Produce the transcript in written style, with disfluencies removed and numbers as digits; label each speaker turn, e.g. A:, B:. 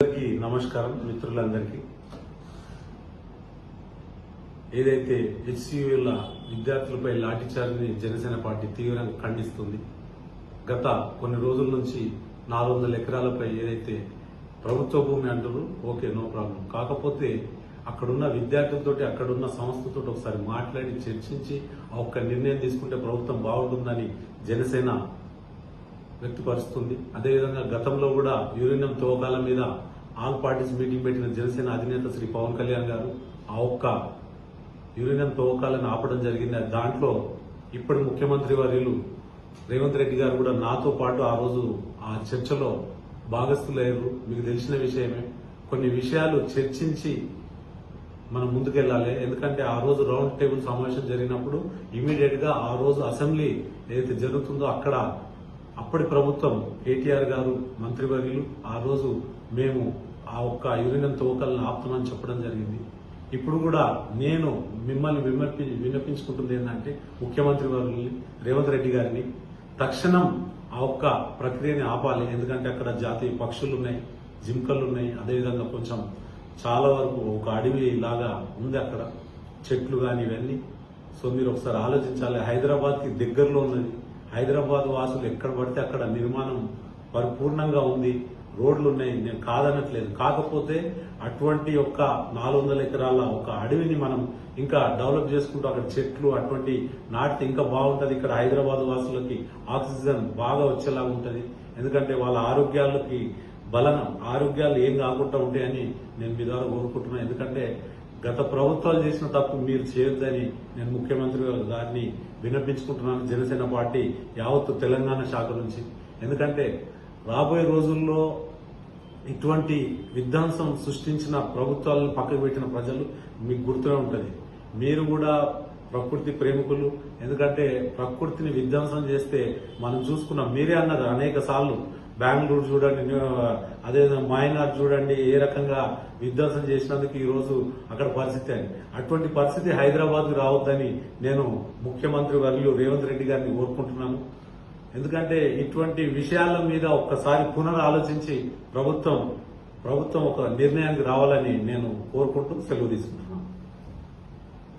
A: అందరికీ నమస్కారం మిత్రులందరికీ. ఏదైతే హెచ్సియుల విద్యార్థులపై లాఠీచార్జిని జనసేన పార్టీ తీవ్రంగా ఖండిస్తుంది. గత కొన్ని రోజుల నుంచి 400 ఎకరాలపై ఏదైతే ప్రభుత్వ భూమి అంటారు, ఓకే, నో ప్రాబ్లం. కాకపోతే అక్కడున్న విద్యార్థులతోటి అక్కడున్న సంస్థతో ఒకసారి మాట్లాడి చర్చించి ఆ ఒక్క నిర్ణయం తీసుకుంటే ప్రభుత్వం బాగుంటుందని జనసేన వ్యక్తపరుస్తుంది. అదేవిధంగా గతంలో కూడా యురేనియం తవ్వకాల మీద ఆల్ పార్టీస్ మీటింగ్ పెట్టిన జనసేన అధినేత శ్రీ పవన్ కళ్యాణ్ గారు ఆ ఒక్క యురేనియం తవ్వకాలను ఆపడం జరిగింది. దాంట్లో ఇప్పుడు ముఖ్యమంత్రి వర్యులు రేవంత్ రెడ్డి గారు కూడా నాతో పాటు ఆ రోజు ఆ చర్చలో భాగస్థులయ్యారు. మీకు తెలిసిన విషయమే. కొన్ని విషయాలు చర్చించి మనం ముందుకెళ్లాలి. ఎందుకంటే ఆ రోజు రౌండ్ టేబుల్ సమావేశం జరిగినప్పుడు ఇమీడియట్ గా ఆ రోజు అసెంబ్లీ ఏదైతే జరుగుతుందో అక్కడ అప్పటి ప్రభుత్వం కేటీఆర్ గారు మంత్రివర్యులు ఆ రోజు మేము ఆ ఒక్క యురేనియం తవ్వకాలను ఆపుతామని చెప్పడం జరిగింది. ఇప్పుడు కూడా నేను మిమ్మల్ని విన్నపించుకుంటుంది ఏంటంటే ముఖ్యమంత్రి వర్యుల్ని రేవంత్ రెడ్డి గారిని తక్షణం ఆ ఒక్క ప్రక్రియని ఆపాలి. ఎందుకంటే అక్కడ జాతీయ పక్షులు ఉన్నాయి, జింకలు ఉన్నాయి, అదేవిధంగా కొంచెం చాలా వరకు ఒక అడవి లాగా ఉంది అక్కడ, చెట్లు కానీ ఇవన్నీ. సో మీరు ఒకసారి ఆలోచించాలి. హైదరాబాద్ కి దగ్గరలో ఉన్నది. హైదరాబాద్ వాసులు ఎక్కడ పడితే అక్కడ నిర్మాణం పరిపూర్ణంగా ఉంది, రోడ్లు ఉన్నాయి, నేను కాదనట్లేదు. కాకపోతే అటువంటి ఒక 400 ఎకరాల ఒక అడవిని మనం ఇంకా డెవలప్ చేసుకుంటూ అక్కడ చెట్లు అటువంటి నాటితే ఇంకా బాగుంటది. ఇక్కడ హైదరాబాద్ వాసులకి ఆక్సిజన్ బాగా వచ్చేలాగా ఉంటది. ఎందుకంటే వాళ్ళ ఆరోగ్యాలకి ఆరోగ్యాలు ఏం కాకుండా ఉంటాయని నేను మీ ద్వారా కోరుకుంటున్నాను. ఎందుకంటే గత ప్రభుత్వాలు చేసిన తప్పు మీరు చేయొద్దని నేను ముఖ్యమంత్రి గారిని విన్నపించుకుంటున్నాను. జనసేన పార్టీ యావత్తు తెలంగాణ శాఖ నుంచి. ఎందుకంటే రాబోయే రోజుల్లో ఇటువంటి విధ్వంసం సృష్టించిన ప్రభుత్వాలను పక్కకు పెట్టిన ప్రజలు మీకు గుర్తునే ఉంటుంది. మీరు కూడా ప్రకృతి ప్రేమికులు. ఎందుకంటే ప్రకృతిని విధ్వంసం చేస్తే మనం చూసుకున్నాం. మీరే అన్నారు అనేక సార్లు, బెంగళూరు చూడండి, అదేవిధంగా మాయనాడ్ చూడండి, ఏ రకంగా విధ్వంసం చేసినందుకు ఈ రోజు అక్కడ పరిస్థితి అని. అటువంటి పరిస్థితి హైదరాబాద్ కు రావద్దని నేను ముఖ్యమంత్రి వర్యులు రేవంత్ రెడ్డి గారిని కోరుకుంటున్నాను. ఎందుకంటే ఇటువంటి విషయాల మీద ఒక్కసారి పునరాలోచించి ప్రభుత్వం ఒక నిర్ణయానికి రావాలని నేను కోరుకుంటూ సెలవు తీసుకుంటున్నాను.